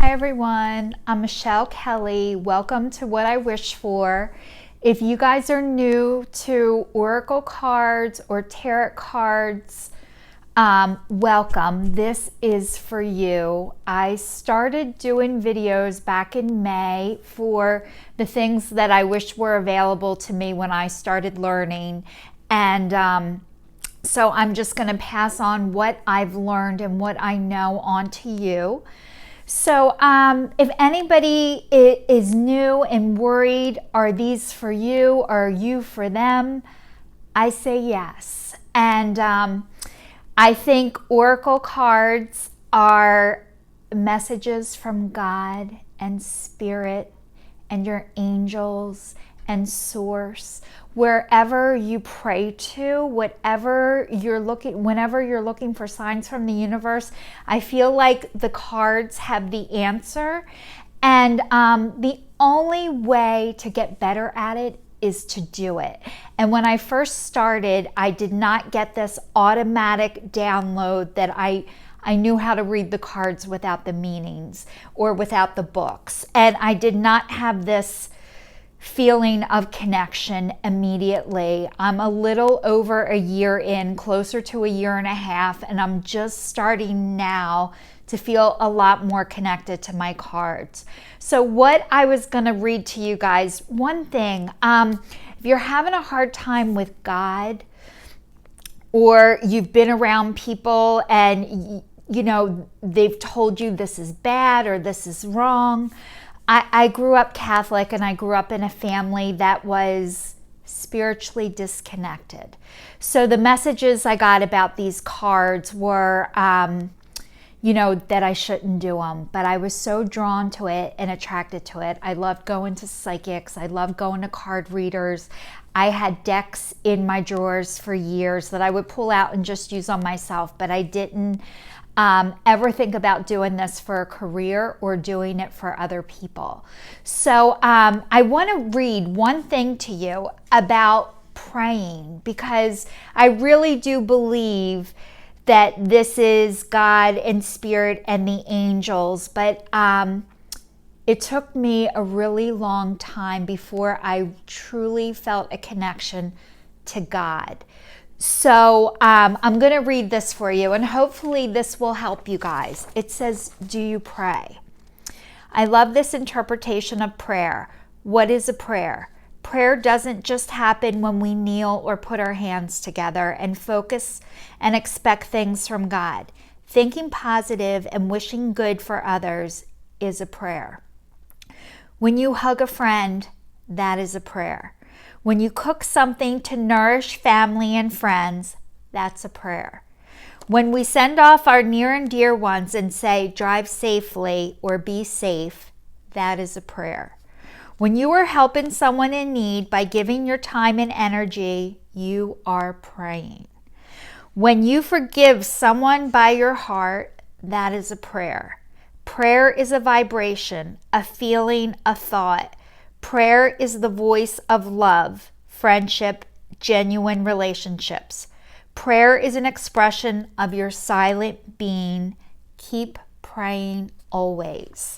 Hi everyone, I'm Michelle Kelly. Welcome to What I Wish For. If you guys are new to Oracle cards or Tarot cards, welcome. This is for you. I started doing videos back in May for the things that I wish were available to me when I started learning. And so I'm just going to pass on what I've learned and what I know on to you. So if anybody is new and worried, are these for you? Are you for them? I say yes. And I think Oracle cards are messages from God and Spirit and your angels and Source. Wherever you pray to, whenever you're looking for signs from the universe, I feel like the cards have the answer. And the only way to get better at it is to do it. And when I first started, I did not get this automatic download that I knew how to read the cards without the meanings or without the books. And I did not have this feeling of connection immediately. I'm a little over a year in, closer to a year and a half, and I'm just starting now to feel a lot more connected to my cards. So what I was going to read to you guys, one thing, if you're having a hard time with God, or you've been around people and you know they've told you this is bad or this is wrong. I grew up Catholic, and I grew up in a family that was spiritually disconnected. So the messages I got about these cards were, that I shouldn't do them. But I was so drawn to it and attracted to it. I loved going to psychics. I loved going to card readers. I had decks in my drawers for years that I would pull out and just use on myself. But I didn't ever think about doing this for a career or doing it for other people. So I want to read one thing to you about praying, because I really do believe that this is God and Spirit and the angels, but it took me a really long time before I truly felt a connection to God. So I'm going to read this for you, and hopefully this will help you guys. It says, do you pray? I love this interpretation of prayer. What is a prayer? Prayer doesn't just happen when we kneel or put our hands together and focus and expect things from God. Thinking positive and wishing good for others is a prayer. When you hug a friend, that is a prayer. When you cook something to nourish family and friends, that's a prayer. When we send off our near and dear ones and say, drive safely or be safe, that is a prayer. When you are helping someone in need by giving your time and energy, you are praying. When you forgive someone by your heart, that is a prayer. Prayer is a vibration, a feeling, a thought. Prayer is the voice of love, friendship, genuine relationships. Prayer is an expression of your silent being. Keep praying always.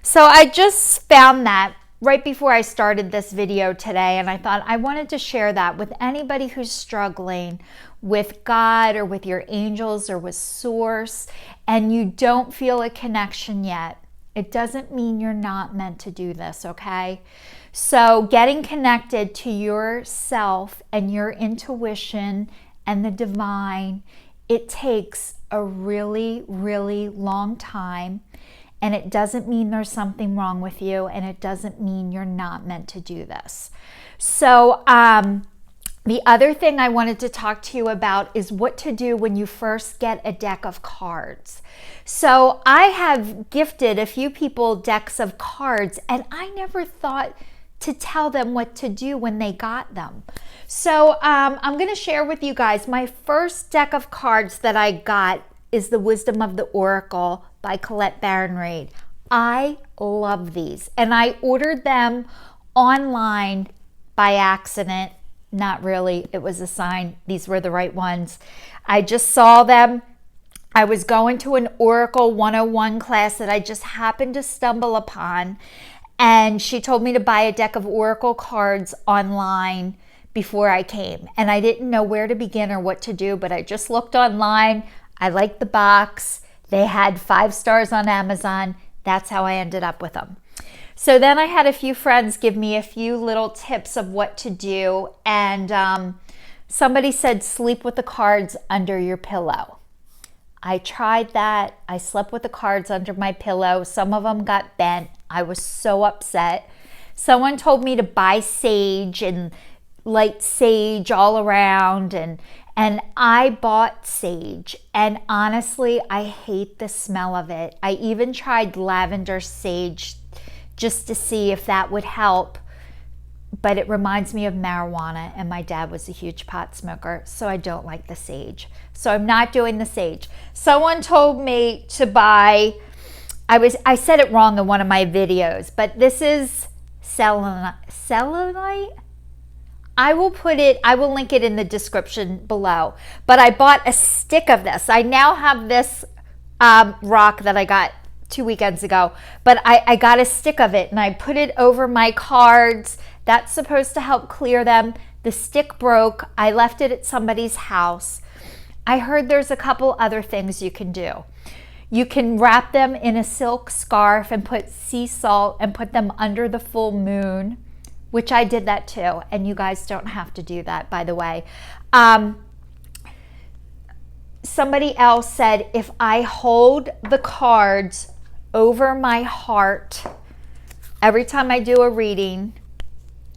So I just found that right before I started this video today, and I thought I wanted to share that with anybody who's struggling with God or with your angels or with Source, and you don't feel a connection yet. It doesn't mean you're not meant to do this, okay? So getting connected to yourself and your intuition and the divine, it takes a really, really long time. And it doesn't mean there's something wrong with you, and it doesn't mean you're not meant to do this. So the other thing I wanted to talk to you about is what to do when you first get a deck of cards. So I have gifted a few people decks of cards, and I never thought to tell them what to do when they got them. So I'm going to share with you guys my first deck of cards that I got is the Wisdom of the Oracle by Colette Baron-Reid. I love these, and I ordered them online by accident. Not really, it was a sign these were the right ones. I just saw them I was going to an Oracle 101 class that I just happened to stumble upon, and she told me to buy a deck of Oracle cards online before I came. And I didn't know where to begin or what to do, but I just looked online. I liked the box. They had 5 stars on Amazon. That's how I ended up with them. So then I had a few friends give me a few little tips of what to do. And somebody said, sleep with the cards under your pillow. I tried that. I slept with the cards under my pillow. Some of them got bent. I was so upset. Someone told me to buy sage and light sage all around, and I bought sage, and honestly, I hate the smell of it. I even tried lavender sage just to see if that would help, but it reminds me of marijuana, and my dad was a huge pot smoker, so I don't like the sage. So I'm not doing the sage. Someone told me to buy, I said it wrong in one of my videos, but this is Selenite. I will link it in the description below. But I bought a stick of this. I now have this rock that I got 2 weekends ago, but I got a stick of it and I put it over my cards. That's supposed to help clear them. The stick broke. I left it at somebody's house. I heard there's a couple other things you can do. You can wrap them in a silk scarf and put sea salt and put them under the full moon, which I did that too. And you guys don't have to do that, by the way. Somebody else said, if I hold the cards over my heart every time I do a reading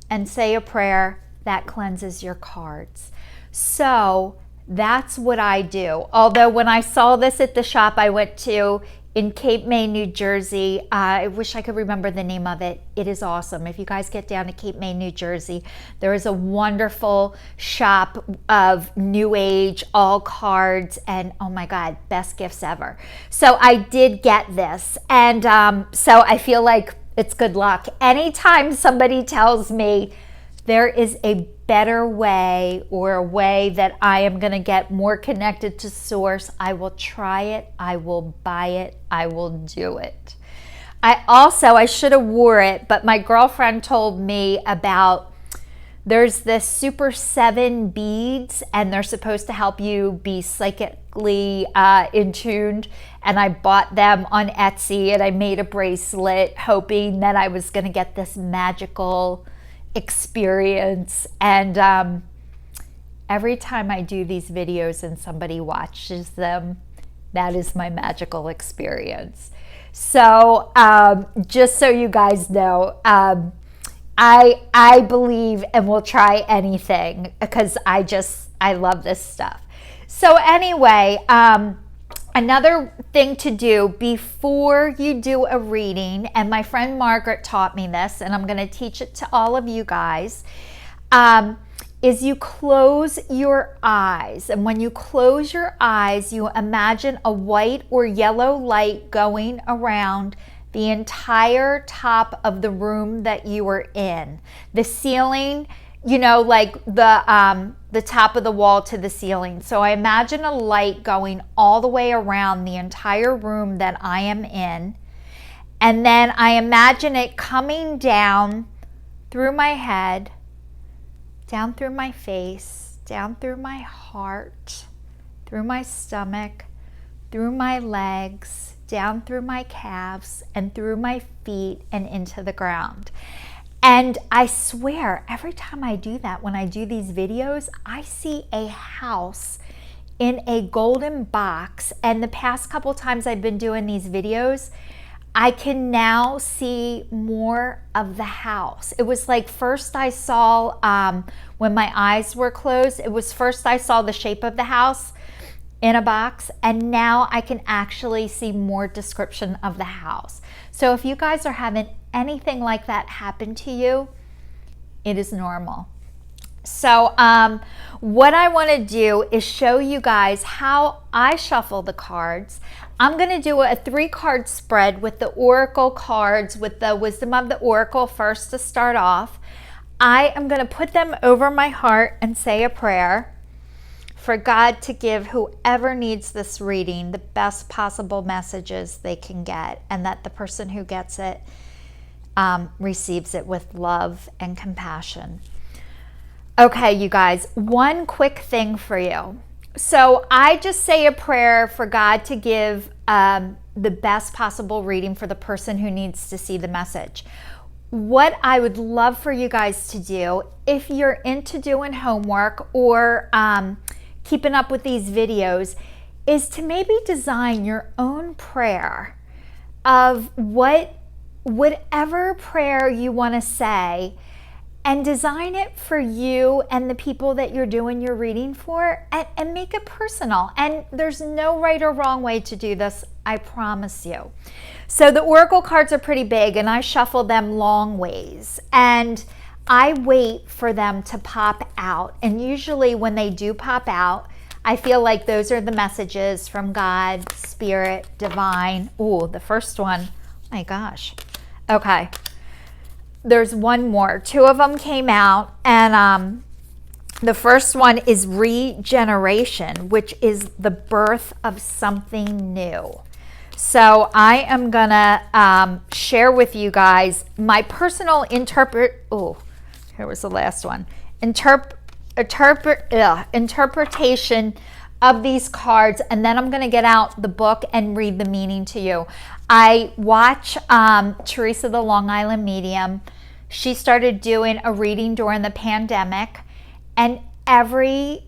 and say a prayer, that cleanses your cards. So that's what I do. Although when I saw this at the shop I went to in Cape May, New Jersey, I wish I could remember the name of it. It is awesome. If you guys get down to Cape May, New Jersey, there is a wonderful shop of New Age, all cards, and oh my God, best gifts ever. So I did get this, and so I feel like it's good luck. Anytime somebody tells me there is a better way or a way that I am going to get more connected to source, I will try it, I will buy it, I will do it. I should have wore it, but my girlfriend told me about, there's this Super 7 beads and they're supposed to help you be psychically in tuned, and I bought them on Etsy and I made a bracelet hoping that I was going to get this magical experience. And every time I do these videos and somebody watches them, that is my magical experience. So just so you guys know, I believe and will try anything because I love this stuff. So anyway, another thing to do before you do a reading, and my friend Margaret taught me this, and I'm going to teach it to all of you guys, is you close your eyes. And when you close your eyes, you imagine a white or yellow light going around the entire top of the room that you are in. The ceiling, you know, like the top of the wall to the ceiling. So I imagine a light going all the way around the entire room that I am in. And then I imagine it coming down through my head, down through my face, down through my heart, through my stomach, through my legs, down through my calves, and through my feet and into the ground. And I swear, every time I do that, when I do these videos, I see a house in a golden box. And the past couple times I've been doing these videos, I can now see more of the house. It was like first I saw, when my eyes were closed, it was first I saw the shape of the house in a box, and now I can actually see more description of the house. So if you guys are having anything like that happen to you, it is normal. So what I want to do is show you guys how I shuffle the cards. I'm going to do a 3-card spread with the Oracle cards, with the Wisdom of the Oracle first to start off. I am going to put them over my heart and say a prayer. for God to give whoever needs this reading the best possible messages they can get, and that the person who gets it receives it with love and compassion. Okay, you guys, one quick thing for you. So I just say a prayer for God to give the best possible reading for the person who needs to see the message. What I would love for you guys to do, if you're into doing homework or keeping up with these videos, is to maybe design your own prayer of whatever prayer you want to say, and design it for you and the people that you're doing your reading for, and make it personal. And there's no right or wrong way to do this, I promise you. So the oracle cards are pretty big, and I shuffle them long ways, and I wait for them to pop out. And usually when they do pop out, I feel like those are the messages from God, Spirit, Divine. Ooh, the first one, my gosh. Okay, there's one more. Two of them came out, and the first one is regeneration, which is the birth of something new. So I am gonna share with you guys my personal here was the last one. Interpretation of these cards, and then I'm gonna get out the book and read the meaning to you. I watch Teresa the Long Island Medium. She started doing a reading during the pandemic, and every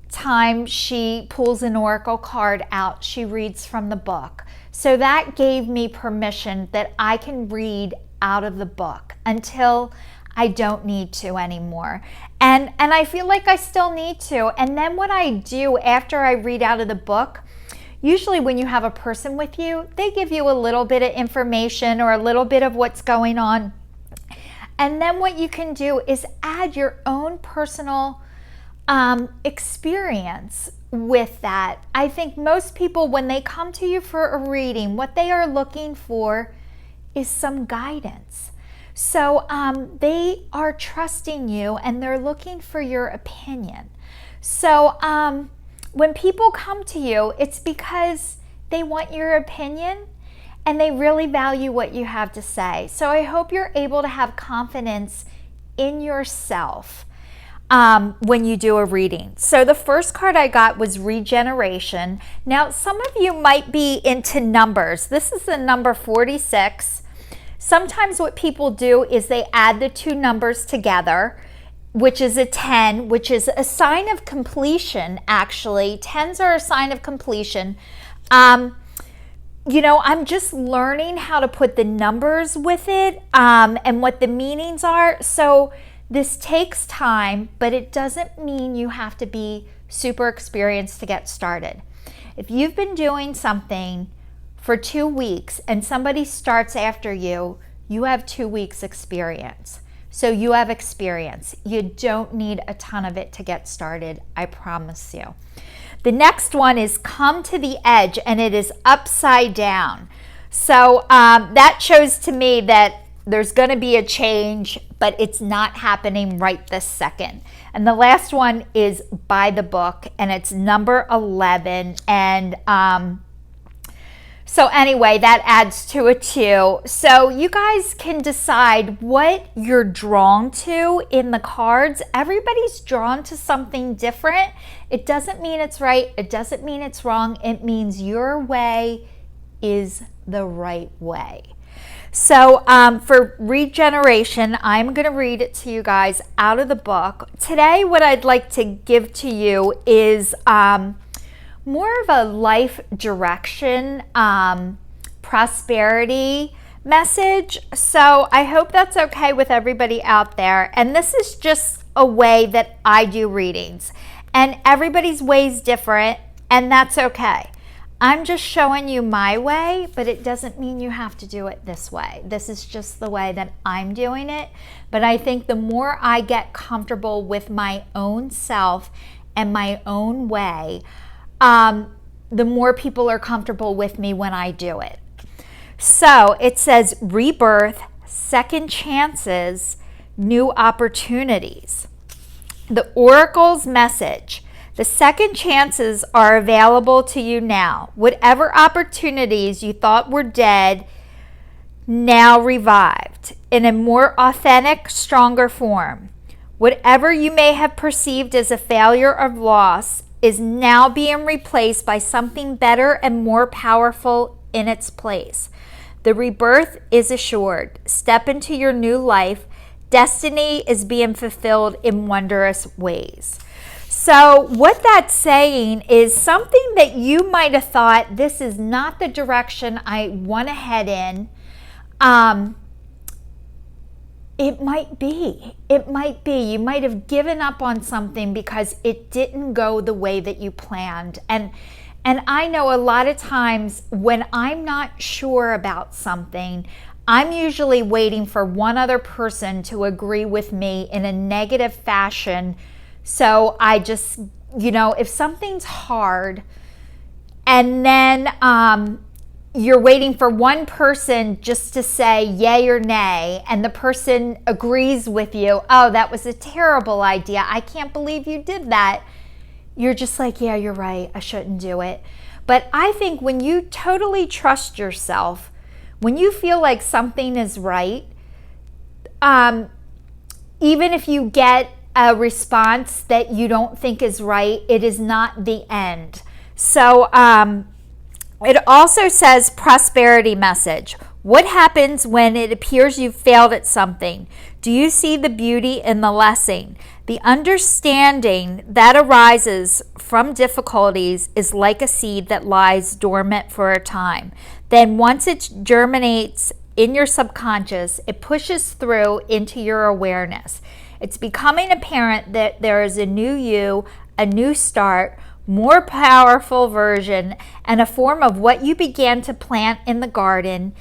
time she pulls an oracle card out, she reads from the book. So that gave me permission that I can read out of the book until I don't need to anymore. And I feel like I still need to. And then what I do after I read out of the book, usually when you have a person with you, they give you a little bit of information or a little bit of what's going on. And then what you can do is add your own personal experience with that. I think most people, when they come to you for a reading, what they are looking for is some guidance. So they are trusting you, and they're looking for your opinion. So when people come to you, it's because they want your opinion, and they really value what you have to say. So I hope you're able to have confidence in yourself when you do a reading. So the first card I got was regeneration. Now, some of you might be into numbers. This is the number 46. Sometimes what people do is they add the two numbers together, which is a 10, which is a sign of completion, actually. 10s are a sign of completion. You know, I'm just learning how to put the numbers with it and what the meanings are. So this takes time, but it doesn't mean you have to be super experienced to get started. If you've been doing something for 2 weeks and somebody starts after you, you have 2 weeks experience. So you have experience. You don't need a ton of it to get started, I promise you. The next one is come to the edge, and it is upside down. So that shows to me that there's going to be a change, but it's not happening right this second. And the last one is by the book, and it's number 11. And so anyway, that adds to a 2. So you guys can decide what you're drawn to in the cards. Everybody's drawn to something different. It doesn't mean it's right. It doesn't mean it's wrong. It means your way is the right way. So for regeneration, I'm going to read it to you guys out of the book. Today, what I'd like to give to you is more of a life direction, prosperity message. So I hope that's okay with everybody out there. And this is just a way that I do readings. And everybody's way is different, and that's okay. I'm just showing you my way, but it doesn't mean you have to do it this way. This is just the way that I'm doing it. But I think the more I get comfortable with my own self and my own way, the more people are comfortable with me when I do it. So it says rebirth, second chances, new opportunities. The oracle's message. The second chances are available to you now. Whatever opportunities you thought were dead, now revived in a more authentic, stronger form. Whatever you may have perceived as a failure or loss is now being replaced by something better and more powerful in its place. The rebirth is assured. Step into your new life. Destiny is being fulfilled in wondrous ways. So what that's saying is something that you might have thought, this is not the direction I want to head in. It might be. You might have given up on something because it didn't go the way that you planned. And I know a lot of times when I'm not sure about something, I'm usually waiting for one other person to agree with me in a negative fashion. So I just, if something's hard and then you're waiting for one person just to say yay or nay, and the person agrees with you, oh, that was a terrible idea, I can't believe you did that. You're just like, yeah, you're right, I shouldn't do it. But I think when you totally trust yourself, when you feel like something is right, even if you get a response that you don't think is right, it is not the end. So it also says prosperity message. What happens when it appears you've failed at something? Do you see the beauty in the lesson? The understanding that arises from difficulties is like a seed that lies dormant for a time. Then once it germinates in your subconscious, it pushes through into your awareness. It's becoming apparent that there is a new you, a new start, more powerful version, and a form of what you began to plant in the garden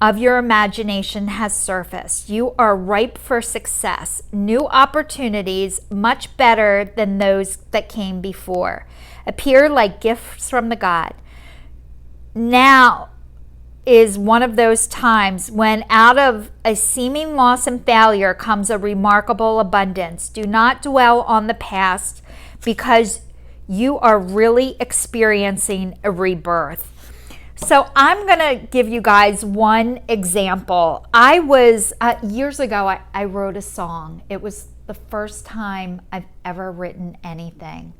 of your imagination has surfaced. You are ripe for success. New opportunities, much better than those that came before, appear like gifts from the God. Now is one of those times when out of a seeming loss and failure comes a remarkable abundance. Do not dwell on the past because you are really experiencing a rebirth. So I'm going to give you guys one example. I was, years ago, I wrote a song. It was the first time I've ever written anything.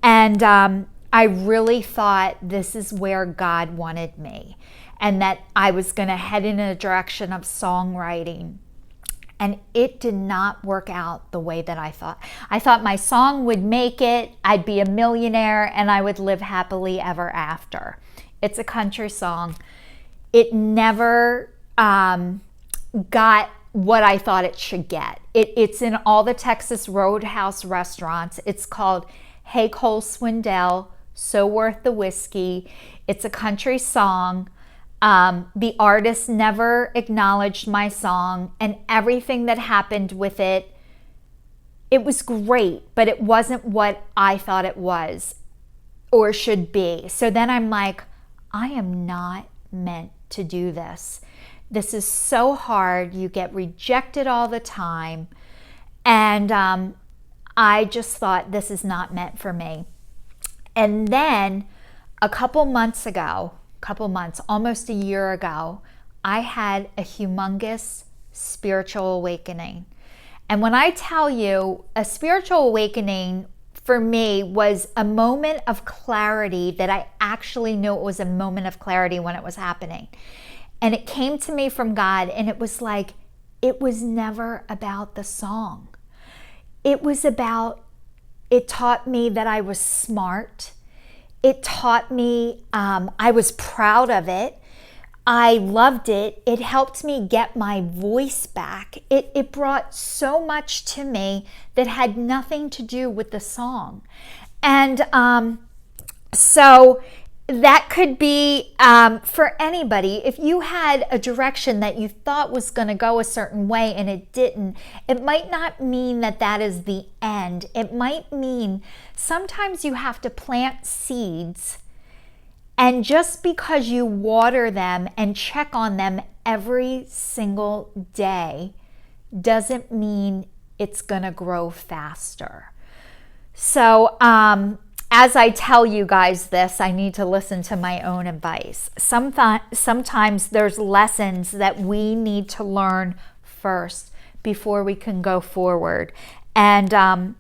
And I really thought this is where God wanted me, and that I was going to head in a direction of songwriting. And it did not work out the way that I thought. I thought my song would make it, I'd be a millionaire, and I would live happily ever after. It's a country song. It never got what I thought it should get. It's in all the Texas Roadhouse restaurants. It's called Hey Cole Swindell, So Worth the Whiskey. It's a country song. The artist never acknowledged my song, and everything that happened with it, it was great, but it wasn't what I thought it was or should be. So then I'm like, I am not meant to do this. This is so hard. You get rejected all the time. And I just thought, this is not meant for me. And then a couple months, almost a year ago, I had a humongous spiritual awakening. And when I tell you, a spiritual awakening for me was a moment of clarity that I actually knew it was a moment of clarity when it was happening. And it came to me from God, and it was like, it was never about the song. It was about, it taught me that I was smart. It taught me, I was proud of it. I loved it. It helped me get my voice back. It brought so much to me that had nothing to do with the song. And so that could be for anybody. If you had a direction that you thought was going to go a certain way and it didn't, it might not mean that that is the end. It might mean sometimes you have to plant seeds, and just because you water them and check on them every single day doesn't mean it's going to grow faster. So, as I tell you guys this, I need to listen to my own advice. Sometimes there's lessons that we need to learn first before we can go forward. And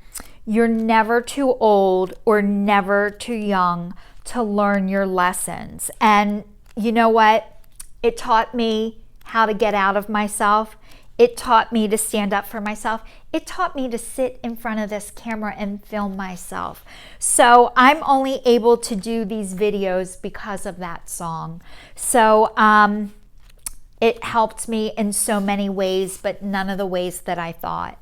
you're never too old or never too young to learn your lessons. And you know what? It taught me how to get out of myself. It taught me to stand up for myself. It taught me to sit in front of this camera and film myself. So I'm only able to do these videos because of that song. So it helped me in so many ways, but none of the ways that I thought.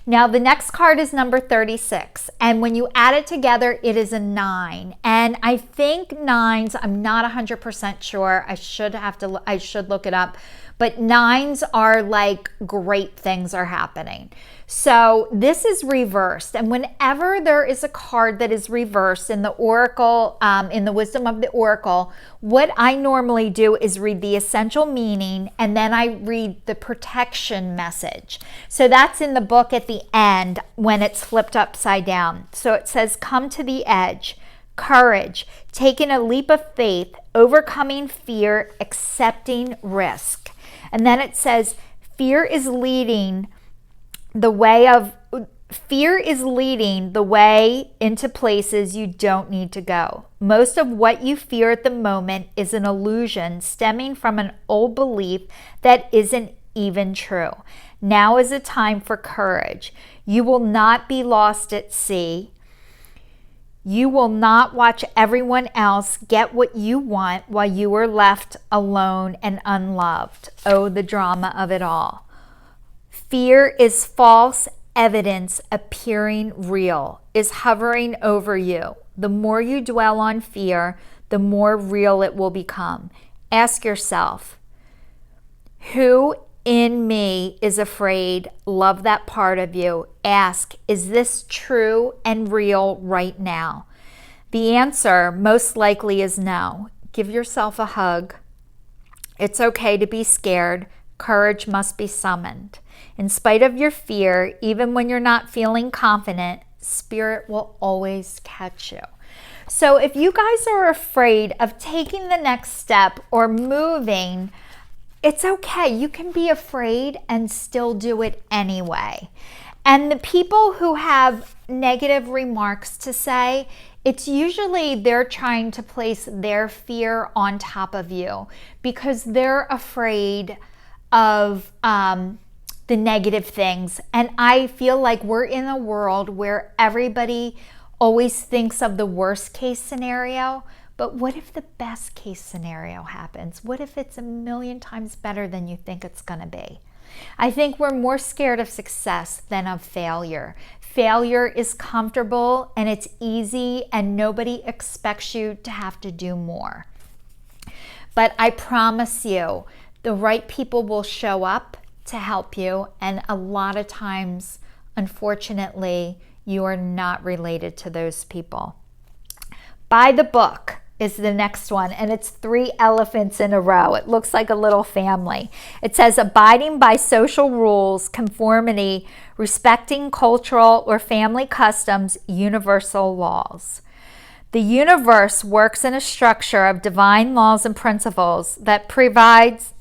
Now the next card is number 36, and when you add it together, it is a 9. And I think nines, I'm not 100% sure. I should look it up. But nines are like great things are happening. So this is reversed. And whenever there is a card that is reversed in the Oracle, in the Wisdom of the Oracle, what I normally do is read the essential meaning and then I read the protection message. So that's in the book at the end when it's flipped upside down. So it says, come to the edge. Courage, taking a leap of faith, overcoming fear, accepting risk. And then it says, fear is leading the way into places you don't need to go. Most of what you fear at the moment is an illusion stemming from an old belief that isn't even true. Now is a time for courage. You will not be lost at sea. You will not watch everyone else get what you want while you are left alone and unloved. Oh, the drama of it all. Fear is false evidence appearing real, is hovering over you. The more you dwell on fear, the more real it will become. Ask yourself, who in me is afraid? Love that part of you. Ask, is this true and real right now? The answer most likely is no. Give yourself a hug. It's okay to be scared. Courage must be summoned. In spite of your fear, even when you're not feeling confident, Spirit will always catch you. So if you guys are afraid of taking the next step or moving, it's okay. You can be afraid and still do it anyway. And the people who have negative remarks to say, it's usually they're trying to place their fear on top of you because they're afraid of the negative things. And I feel like we're in a world where everybody always thinks of the worst case scenario. But what if the best case scenario happens? What if it's a million times better than you think it's going to be? I think we're more scared of success than of failure. Failure is comfortable and it's easy and nobody expects you to have to do more. But I promise you, the right people will show up to help you, and a lot of times, unfortunately, you are not related to those people. Buy the book is the next one, and it's 3 elephants in a row. It looks like a little family. It says, abiding by social rules, conformity, respecting cultural or family customs, universal laws. The universe works in a structure of divine laws and principles that provides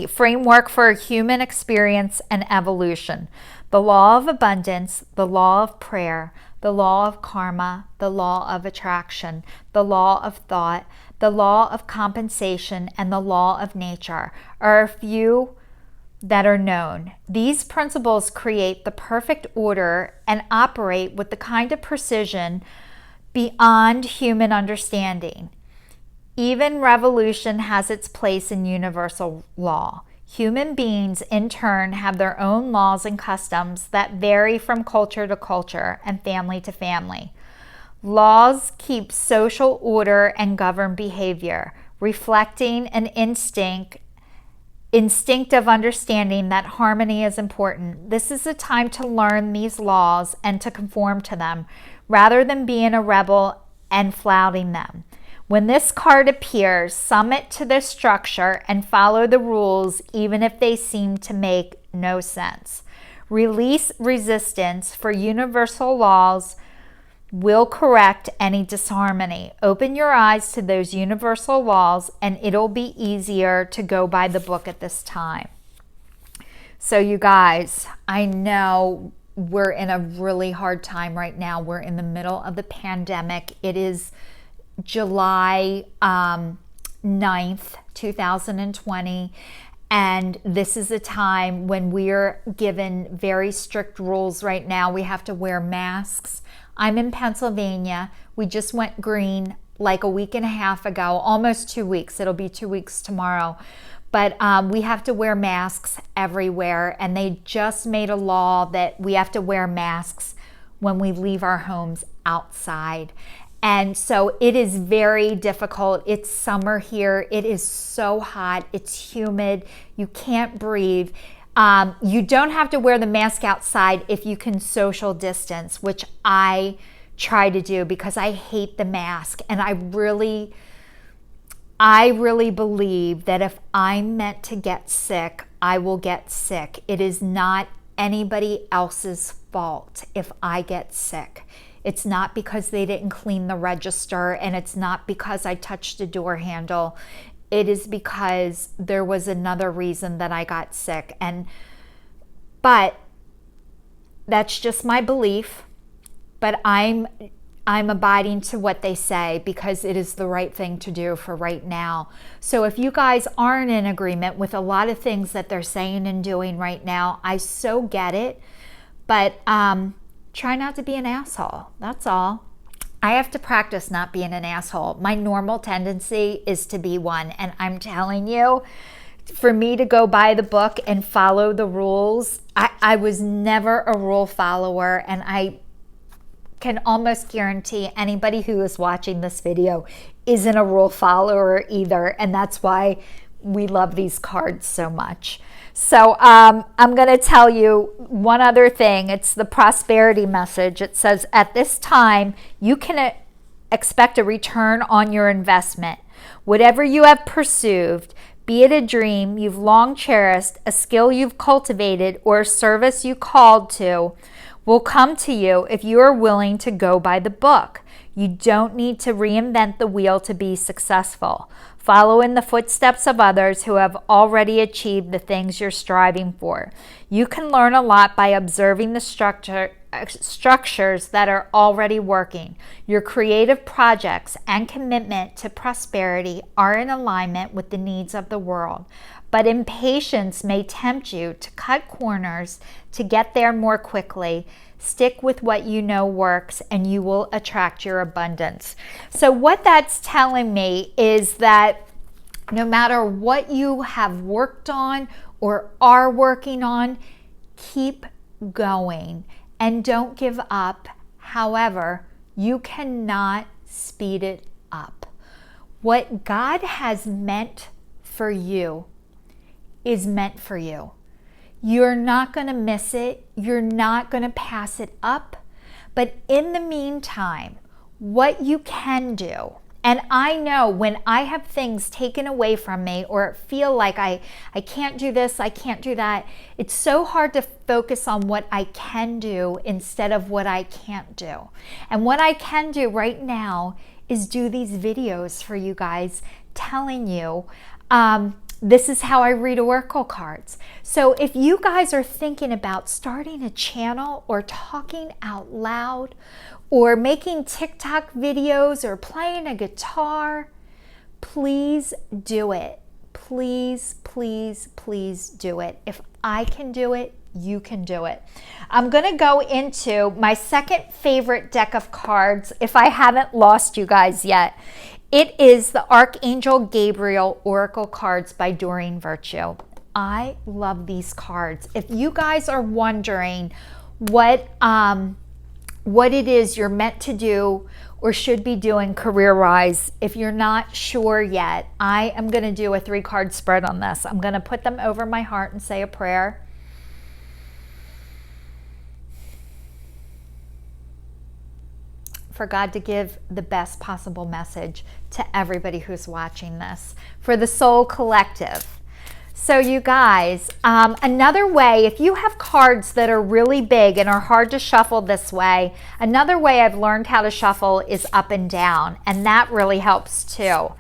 framework for human experience and evolution. The law of abundance, the law of prayer, the law of karma, the law of attraction, the law of thought, the law of compensation, and the law of nature are a few that are known. These principles create the perfect order and operate with the kind of precision beyond human understanding. Even revolution has its place in universal law. Human beings, in turn, have their own laws and customs that vary from culture to culture and family to family. Laws keep social order and govern behavior, reflecting an instinctive understanding that harmony is important. This is a time to learn these laws and to conform to them, rather than being a rebel and flouting them. When this card appears, submit to the structure and follow the rules even if they seem to make no sense. Release resistance, for universal laws will correct any disharmony. Open your eyes to those universal laws, and it'll be easier to go by the book at this time. So you guys, I know we're in a really hard time right now. We're in the middle of the pandemic. It is July 9th, 2020. And this is a time when we're given very strict rules right now. We have to wear masks. I'm in Pennsylvania. We just went green like a week and a half ago, almost 2 weeks. It'll be 2 weeks tomorrow. But we have to wear masks everywhere. And they just made a law that we have to wear masks when we leave our homes outside. And so it is very difficult. It's summer here. It is so hot. It's humid. You can't breathe. You don't have to wear the mask outside if you can social distance, which I try to do because I hate the mask. And I really believe that if I'm meant to get sick, I will get sick. It is not anybody else's fault if I get sick. It's not because they didn't clean the register, and it's not because I touched a door handle. It is because there was another reason that I got sick. But that's just my belief. But I'm abiding to what they say because it is the right thing to do for right now. So if you guys aren't in agreement with a lot of things that they're saying and doing right now, I so get it. But try not to be an asshole. That's all. I have to practice not being an asshole. My normal tendency is to be one. And I'm telling you, for me to go by the book and follow the rules, I was never a rule follower. And I can almost guarantee anybody who is watching this video isn't a rule follower either. And that's why we love these cards so much. So I'm going to tell you one other thing. It's the prosperity message. It says, at this time, you can expect a return on your investment. Whatever you have pursued, be it a dream you've long cherished, a skill you've cultivated, or a service you called to, will come to you if you are willing to go by the book. You don't need to reinvent the wheel to be successful. Follow in the footsteps of others who have already achieved the things you're striving for. You can learn a lot by observing the structures that are already working. Your creative projects and commitment to prosperity are in alignment with the needs of the world. But impatience may tempt you to cut corners to get there more quickly. Stick with what you know works, and you will attract your abundance. So what that's telling me is that no matter what you have worked on or are working on, keep going and don't give up. However, you cannot speed it up. What God has meant for you is meant for you. You're not going to miss it. You're not going to pass it up. But in the meantime, what you can do, and I know when I have things taken away from me or feel like I can't do this, I can't do that, it's so hard to focus on what I can do instead of what I can't do. And what I can do right now is do these videos for you guys telling you, this is how I read oracle cards. So if you guys are thinking about starting a channel or talking out loud or making TikTok videos or playing a guitar, please do it. Please, please, please do it. If I can do it, you can do it. I'm going to go into my second favorite deck of cards if I haven't lost you guys yet. It is the Archangel Gabriel Oracle cards by Doreen Virtue. I love these cards. If you guys are wondering what it is you're meant to do or should be doing career-wise, if you're not sure yet, I am going to do a 3-card spread on this. I'm going to put them over my heart and say a prayer. For God to give the best possible message to everybody who's watching this. For the Soul Collective. So you guys, another way, if you have cards that are really big and are hard to shuffle this way, another way I've learned how to shuffle is up and down, and that really helps too.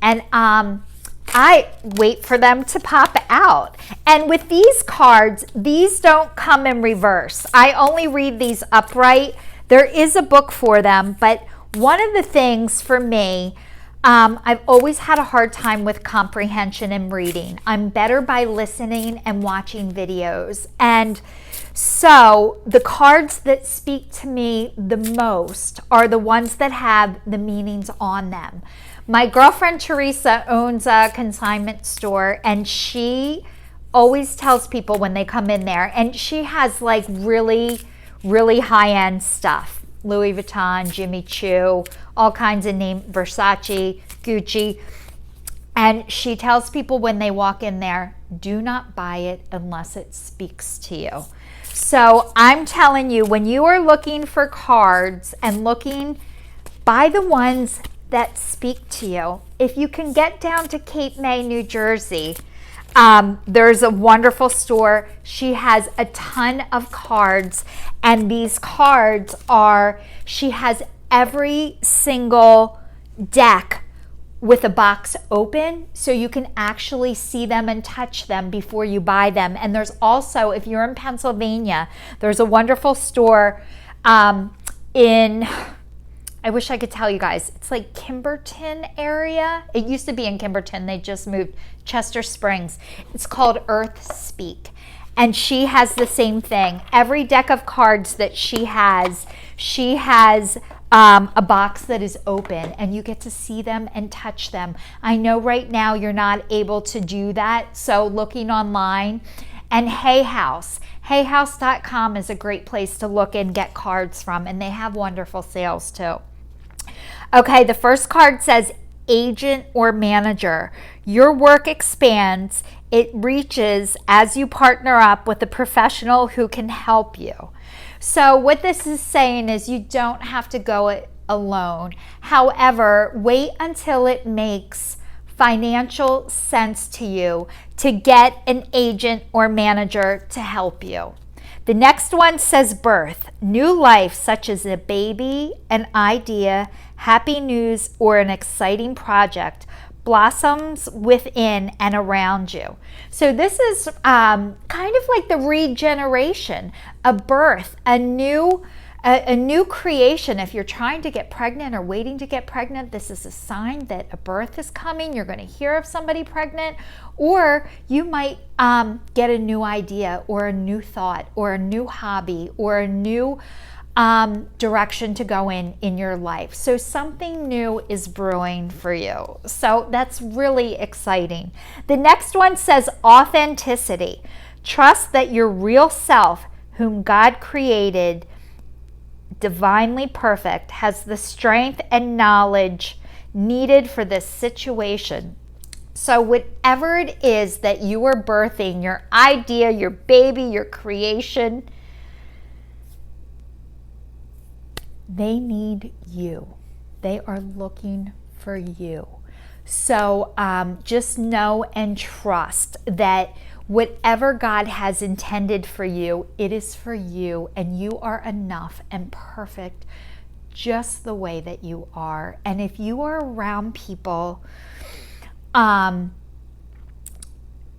And I wait for them to pop out. And with these cards, these don't come in reverse. I only read these upright. There is a book for them, but one of the things for me, I've always had a hard time with comprehension and reading. I'm better by listening and watching videos. And so the cards that speak to me the most are the ones that have the meanings on them. My girlfriend Teresa owns a consignment store, and she always tells people when they come in there, and she has like really, really high-end stuff. Louis Vuitton, Jimmy Choo, all kinds of name, Versace, Gucci. And she tells people when they walk in there, do not buy it unless it speaks to you. So I'm telling you, when you are looking for cards and looking, buy the ones that speak to you. If you can get down to Cape May, New Jersey, there's a wonderful store. She has a ton of cards, and these cards are, she has every single deck with a box open, so you can actually see them and touch them before you buy them. And there's also, if you're in Pennsylvania, there's a wonderful store in, I wish I could tell you guys, it's like Kimberton area. It used to be in Kimberton. They just moved, Chester Springs. It's called Earth Speak. And she has the same thing. Every deck of cards that she has a box that is open, and you get to see them and touch them. I know right now you're not able to do that, so looking online. And hayhouse.com is a great place to look and get cards from, and they have wonderful sales too. Okay, the first card says agent or manager. Your work expands. It reaches as you partner up with a professional who can help you. So what this is saying is you don't have to go it alone. However, wait until it makes financial sense to you to get an agent or manager to help you. The next one says birth, new life such as a baby, an idea, happy news, or an exciting project blossoms within and around you. So this is kind of like the regeneration, a birth, a new creation. If you're trying to get pregnant or waiting to get pregnant, this is a sign that a birth is coming. You're going to hear of somebody pregnant, or you might get a new idea or a new thought or a new hobby or a new direction to go in your life. So something new is brewing for you. So that's really exciting. The next one says authenticity. Trust that your real self, whom God created, divinely perfect, has the strength and knowledge needed for this situation. So whatever it is that you are birthing, your idea, your baby, your creation, they need you. They are looking for you. So just know and trust that whatever God has intended for you, it is for you, and you are enough and perfect just the way that you are. And if you are around people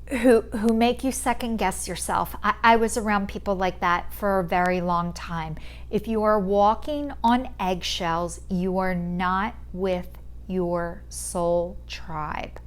who make you second guess yourself, I was around people like that for a very long time. If you are walking on eggshells, you are not with your soul tribe.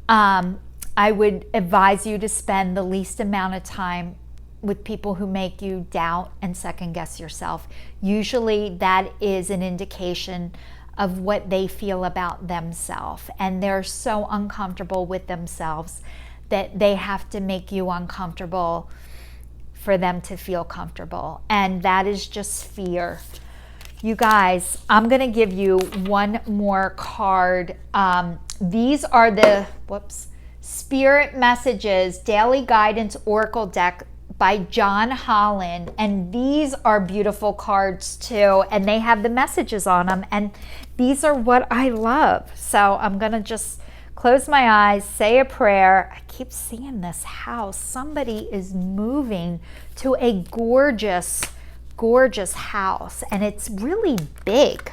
I would advise you to spend the least amount of time with people who make you doubt and second guess yourself. Usually that is an indication of what they feel about themselves, and they're so uncomfortable with themselves that they have to make you uncomfortable for them to feel comfortable, and that is just fear. You guys, I'm going to give you one more card. These are the Spirit Messages Daily Guidance Oracle Deck by John Holland, and these are beautiful cards too, and they have the messages on them, and these are what I love. So I'm going to just close my eyes, say a prayer. I keep seeing this house. Somebody is moving to a gorgeous, gorgeous house, and it's really big.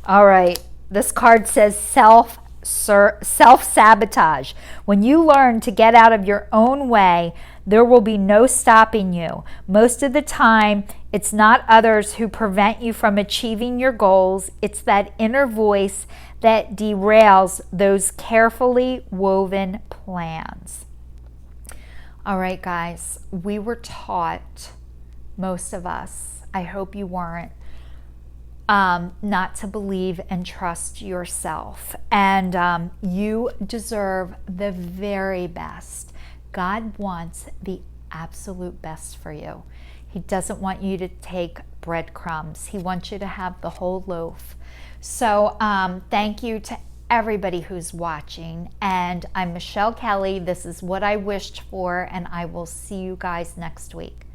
All right, this card says self-sabotage. When you learn to get out of your own way, there will be no stopping you. Most of the time, it's not others who prevent you from achieving your goals. It's that inner voice that derails those carefully woven plans. All right, guys, we were taught, most of us, I hope you weren't, not to believe and trust yourself. And you deserve the very best. God wants the absolute best for you. He doesn't want you to take breadcrumbs. He wants you to have the whole loaf. So thank you to everybody who's watching. And I'm Michelle Kelly. This is What I Wished For, and I will see you guys next week.